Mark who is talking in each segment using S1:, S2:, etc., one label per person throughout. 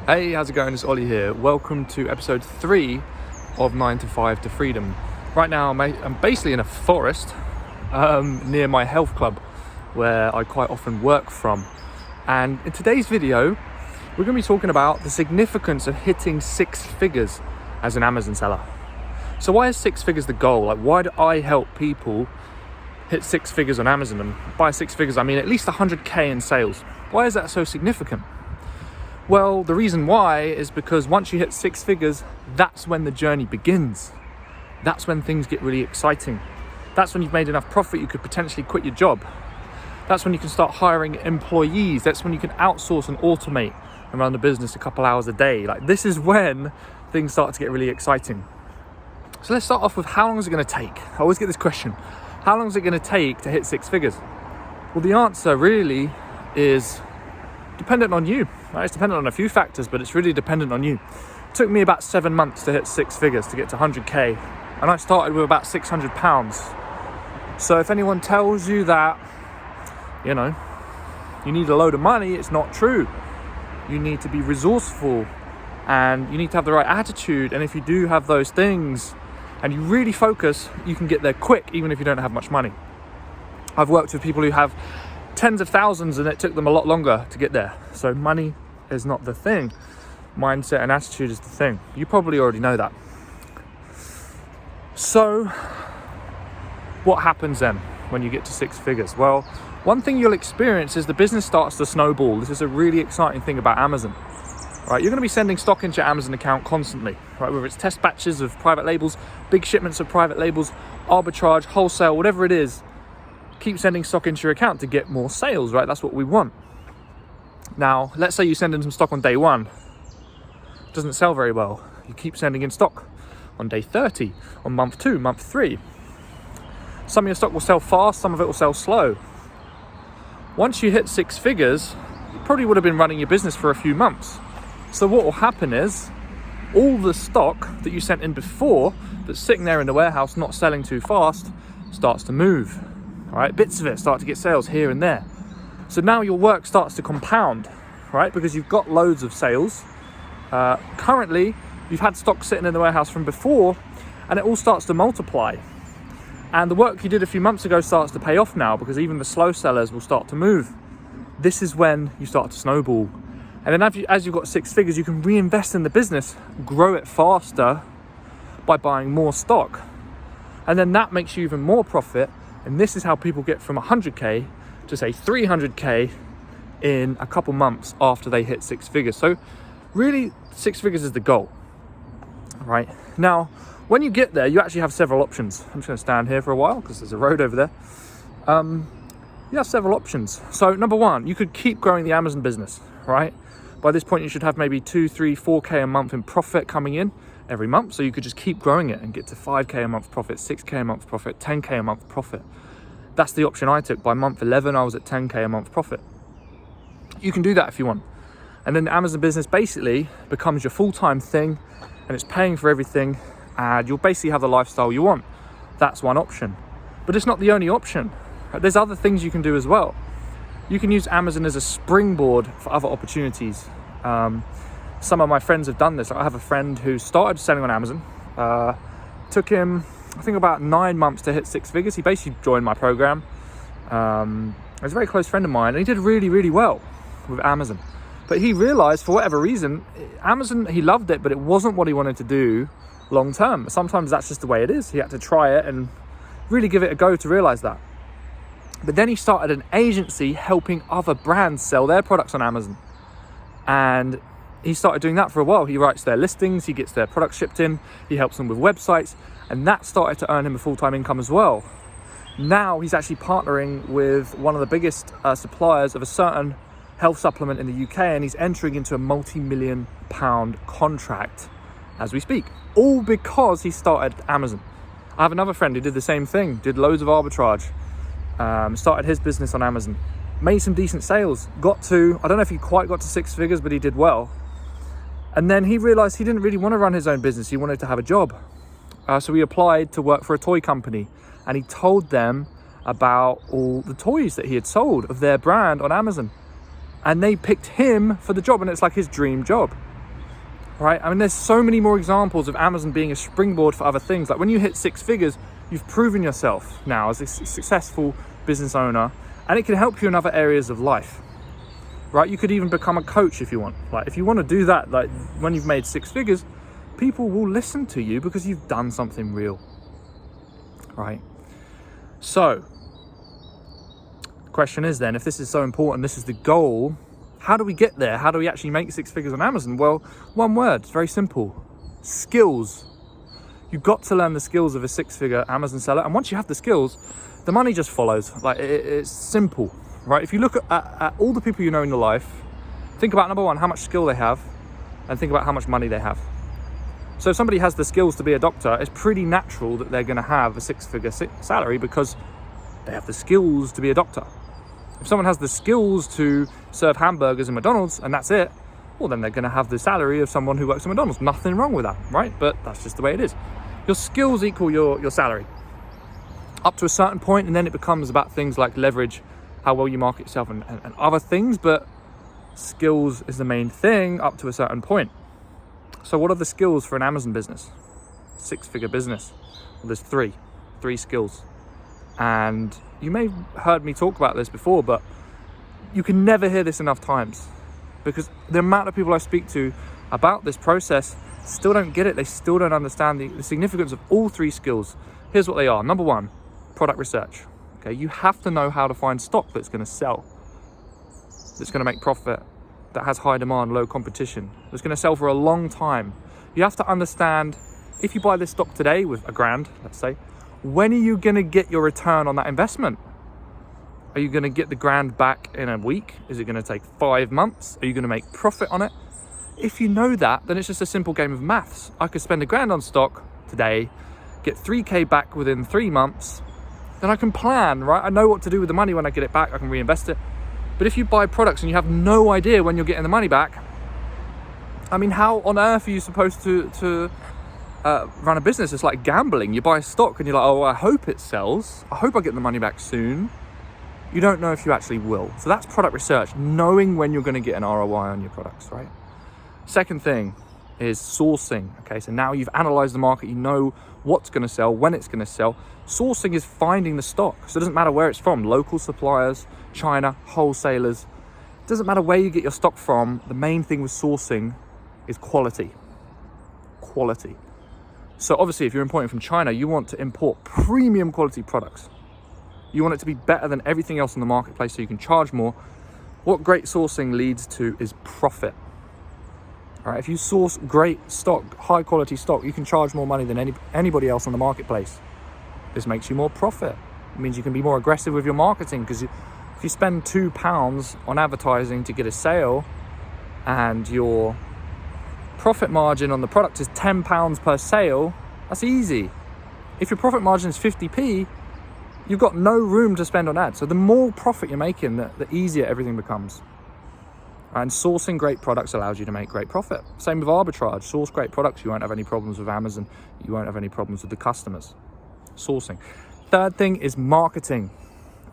S1: Hey, how's it going? It's Ollie here. Welcome to episode 3 of 9 to 5 to Freedom. Right now, I'm basically in a forest near my health club where I quite often work from. And in today's video, we're going to be talking about the significance of hitting 6 figures as an Amazon seller. So why is 6 figures the goal? Like, why do I help people hit 6 figures on Amazon? And by 6 figures, I mean at least 100K in sales. Why is that so significant? Well, the reason why is because once you hit 6 figures, that's when the journey begins. That's when things get really exciting. That's when you've made enough profit you could potentially quit your job. That's when you can start hiring employees. That's when you can outsource and automate and run the business a couple hours a day. Like, this is when things start to get really exciting. So let's start off with, how long is it going to take? I always get this question. How long is it going to take to hit 6 figures? Well, the answer really is dependent on you. Right? It's dependent on a few factors, but it's really dependent on you. It took me about 7 months to hit 6 figures, to get to 100K. And I started with about £600. So if anyone tells you that, you need a load of money, it's not true. You need to be resourceful and you need to have the right attitude. And if you do have those things and you really focus, you can get there quick, even if you don't have much money. I've worked with people who have tens of thousands and it took them a lot longer to get there. So money is not the thing. Mindset and attitude is the thing. You probably already know that. So what happens then when you get to 6 figures? Well, one thing you'll experience is the business starts to snowball. This is a really exciting thing about Amazon. Right, you're going to be sending stock into your Amazon account constantly, right? Whether it's test batches of private labels, big shipments of private labels, arbitrage, wholesale, whatever it is. Keep sending stock into your account to get more sales, right? That's what we want. Now, let's say you send in some stock on day 1. It doesn't sell very well. You keep sending in stock on day 30, on month 2, month 3. Some of your stock will sell fast, some of it will sell slow. Once you hit 6 figures, you probably would have been running your business for a few months. So what will happen is, all the stock that you sent in before that's sitting there in the warehouse not selling too fast starts to move. All right, bits of it start to get sales here and there. So now your work starts to compound, right? Because you've got loads of sales. Currently, you've had stock sitting in the warehouse from before, and it all starts to multiply. And the work you did a few months ago starts to pay off now, because even the slow sellers will start to move. This is when you start to snowball. And then as you've got 6 figures, you can reinvest in the business, grow it faster by buying more stock. And then that makes you even more profit. And this is how people get from 100K to say 300K in a couple months after they hit 6 figures. So really, 6 figures is the goal, right? Now, when you get there, you actually have several options. I'm just going to stand here for a while because there's a road over there. You have several options. So number 1, you could keep growing the Amazon business, right? By this point, you should have maybe 2, 3, 4K a month in profit coming in every month. So you could just keep growing it and get to 5K a month profit, 6K a month profit, 10K a month profit. That's the option I took. By month 11, I was at 10K a month profit. You can do that if you want. And then the Amazon business basically becomes your full-time thing, and it's paying for everything, and you'll basically have the lifestyle you want. That's one option. But it's not the only option. There's other things you can do as well. You can use Amazon as a springboard for other opportunities. Some of my friends have done this. I have a friend who started selling on Amazon. Took him, I think, about 9 months to hit 6 figures. He basically joined my program. He's a very close friend of mine, and he did really, really well with Amazon. But he realized, for whatever reason, Amazon, he loved it, but it wasn't what he wanted to do long term. Sometimes that's just the way it is. He had to try it and really give it a go to realize that. But then he started an agency helping other brands sell their products on Amazon. And he started doing that for a while. He writes their listings, he gets their products shipped in, he helps them with websites, and that started to earn him a full-time income as well. Now he's actually partnering with one of the biggest suppliers of a certain health supplement in the UK, and he's entering into a multi-million-pound contract as we speak, all because he started Amazon. I have another friend who did the same thing, did loads of arbitrage, started his business on Amazon, made some decent sales, got to, I don't know if he quite got to 6 figures, but he did well. And then he realized he didn't really want to run his own business. He wanted to have a job. So he applied to work for a toy company, and he told them about all the toys that he had sold of their brand on Amazon. And they picked him for the job, and it's like his dream job. right? I mean, there's so many more examples of Amazon being a springboard for other things. Like when you hit 6 figures, you've proven yourself now as a successful business owner, and it can help you in other areas of life, right? You could even become a coach if you want. Like if you want to do that, like when you've made 6 figures, people will listen to you because you've done something real, right? So the question is then, if this is so important, this is the goal, how do we get there? How do we actually make 6 figures on Amazon? Well, one word, it's very simple: skills. You've got to learn the skills of a 6-figure Amazon seller. And once you have the skills, the money just follows. Like it's simple, right? If you look at all the people you know in your life, think about, number one, how much skill they have, and think about how much money they have. So if somebody has the skills to be a doctor, it's pretty natural that they're going to have a 6-figure salary because they have the skills to be a doctor. If someone has the skills to serve hamburgers in McDonald's and that's it, well, then they're going to have the salary of someone who works at McDonald's. Nothing wrong with that, right? But that's just the way it is. Your skills equal your salary up to a certain point, and then it becomes about things like leverage, how well you market yourself, and other things. But skills is the main thing up to a certain point. So what are the skills for an Amazon business? 6-figure business? Well, there's three skills. And you may have heard me talk about this before, but you can never hear this enough times, because the amount of people I speak to about this process still don't get it. They still don't understand the significance of all 3 skills. Here's what they are. Number one, product research. Okay, you have to know how to find stock that's going to sell, that's going to make profit, that has high demand, low competition, that's going to sell for a long time. You have to understand, if you buy this stock today with $1,000, let's say, when are you going to get your return on that investment? Are you going to get the $1,000 back in a week? Is it going to take 5 months? Are you going to make profit on it? If you know that, then it's just a simple game of maths. I could spend $1,000 on stock today, get 3K back within 3 months, then I can plan, right? I know what to do with the money when I get it back. I can reinvest it. But if you buy products and you have no idea when you're getting the money back, I mean, how on earth are you supposed to run a business? It's like gambling. You buy a stock and you're like, oh, I hope it sells. I hope I get the money back soon. You don't know if you actually will. So that's product research, knowing when you're going to get an ROI on your products, right? Second thing is sourcing. Okay, so now you've analyzed the market, you know what's going to sell, when it's going to sell. Sourcing is finding the stock. So it doesn't matter where it's from, local suppliers, China, wholesalers. It doesn't matter where you get your stock from. The main thing with sourcing is quality. Quality. So obviously, if you're importing from China, you want to import premium quality products. You want it to be better than everything else in the marketplace so you can charge more. What great sourcing leads to is profit. All right, if you source great stock, high quality stock, you can charge more money than anybody else on the marketplace. This makes you more profit. It means you can be more aggressive with your marketing, because if you spend £2 on advertising to get a sale and your profit margin on the product is £10 per sale, that's easy. If your profit margin is 50p, you've got no room to spend on ads. So the more profit you're making, the easier everything becomes. And sourcing great products allows you to make great profit. Same with arbitrage. Source great products, you won't have any problems with Amazon. You won't have any problems with the customers. Sourcing. Third thing is marketing.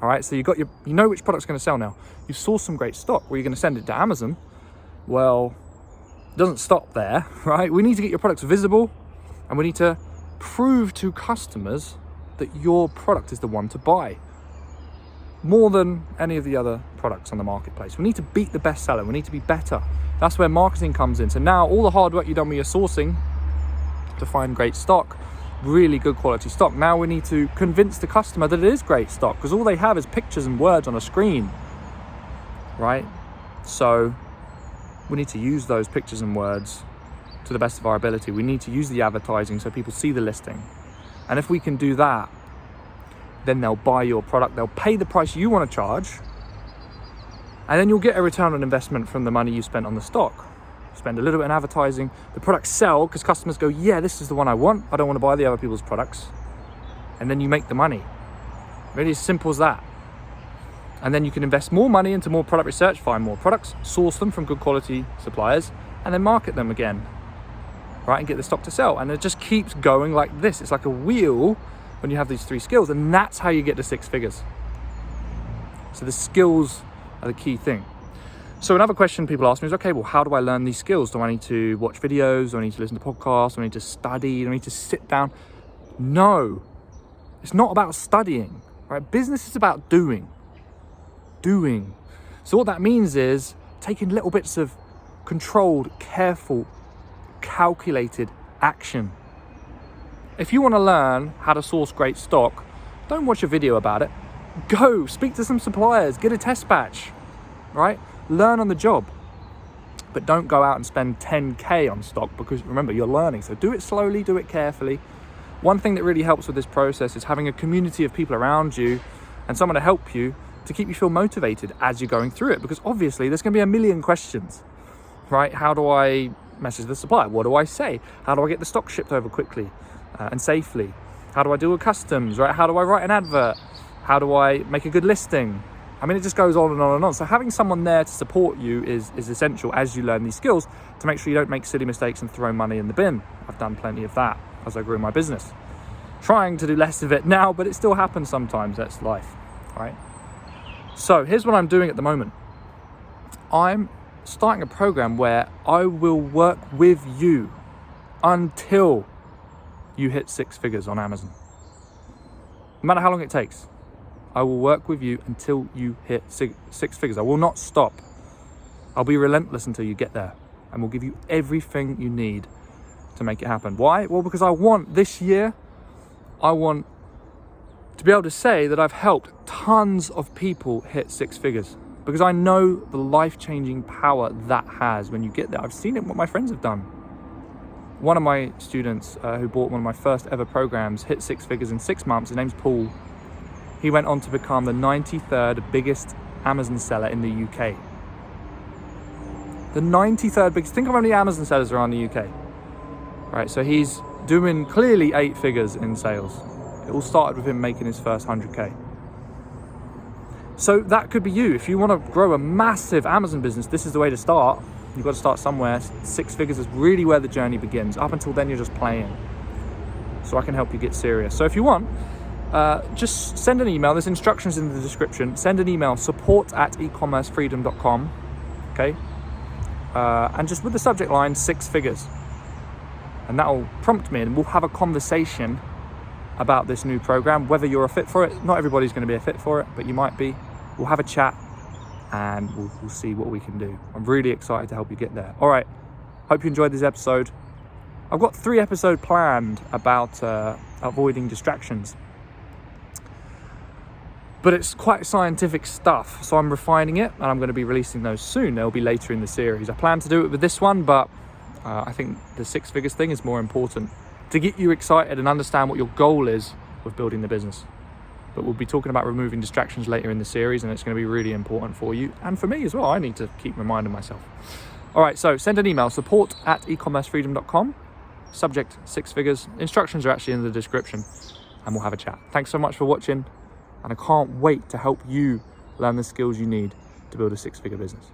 S1: All right, so you know which product's going to sell now. You've sourced some great stock. Where you're going to send it to Amazon. Well, it doesn't stop there, right? We need to get your products visible, and we need to prove to customers that your product is the one to buy, more than any of the other products on the marketplace. We need to beat the bestseller. We need to be better. That's where marketing comes in. So now all the hard work you've done with your sourcing to find great stock, really good quality stock, now we need to convince the customer that it is great stock, because all they have is pictures and words on a screen, right? So we need to use those pictures and words to the best of our ability. We need to use the advertising so people see the listing. And if we can do that, then they'll buy your product, they'll pay the price you want to charge, and then you'll get a return on investment from the money you spent on the stock. Spend a little bit in advertising, the products sell because customers go, yeah, this is the one I want, I don't want to buy the other people's products. And then you make the money. Really as simple as that. And then you can invest more money into more product research, find more products, source them from good quality suppliers, and then market them again, right, and get the stock to sell. And it just keeps going like this. It's like a wheel when you have these 3 skills, and that's how you get to 6 figures. So the skills are the key thing. So another question people ask me is, okay, well, how do I learn these skills? Do I need to watch videos? Do I need to listen to podcasts? Do I need to study? Do I need to sit down? No, it's not about studying, right? Business is about doing. So what that means is taking little bits of controlled, careful, calculated action. If you want to learn how to source great stock, don't watch a video about it. Go speak to some suppliers, get a test batch, right? Learn on the job. But don't go out and spend 10K on stock, because remember, you're learning. So do it slowly, do it carefully. One thing that really helps with this process is having a community of people around you and someone to help you to keep you feel motivated as you're going through it. Because obviously there's going to be a million questions, right? How do I message the supplier? What do I say? How do I get the stock shipped over quickly and safely? How do I deal with customs, right? How do I write an advert? How do I make a good listing? I mean, it just goes on and on and on. So having someone there to support you is essential as you learn these skills, to make sure you don't make silly mistakes and throw money in the bin. I've done plenty of that as I grew my business. Trying to do less of it now, but it still happens sometimes. That's life, right? So here's what I'm doing at the moment. I'm starting a program where I will work with you until you hit 6 figures on Amazon. No matter how long it takes, I will work with you until you hit six figures. I will not stop. I'll be relentless until you get there, and we'll give you everything you need to make it happen. Why? Well, because I want this year, I want to be able to say that I've helped tons of people hit 6 figures, because I know the life-changing power that has when you get there. I've seen it, what my friends have done. One of my students who bought one of my first ever programs hit 6 figures in 6 months. His name's Paul. He went on to become the 93rd biggest Amazon seller in the UK. The 93rd biggest. Think of how many Amazon sellers are around the UK. Right, so he's doing clearly 8 figures in sales. It all started with him making his first 100K. So that could be you. If you want to grow a massive Amazon business, this is the way to start. You've got to start somewhere. 6 figures is really where the journey begins. Up until then, you're just playing. So I can help you get serious. So if you want, just send an email. There's instructions in the description. Send an email, support@ecommercefreedom.com. Okay? And just with the subject line, 6 figures. And that'll prompt me, and we'll have a conversation about this new program, whether you're a fit for it. Not everybody's going to be a fit for it, but you might be. We'll have a chat, and we'll see what we can do. I'm really excited to help you get there. All right. Hope you enjoyed this episode. I've got 3 episodes planned about avoiding distractions. But it's quite scientific stuff, so I'm refining it, and I'm going to be releasing those soon. They'll be later in the series. I plan to do it with this one, but I think the 6 figures thing is more important to get you excited and understand what your goal is with building the business. But we'll be talking about removing distractions later in the series, and it's going to be really important for you and for me as well. I need to keep reminding myself. All right, so send an email, support@ecommercefreedom.com. Subject 6 figures. Instructions are actually in the description, and we'll have a chat. Thanks so much for watching, and I can't wait to help you learn the skills you need to build a 6-figure business.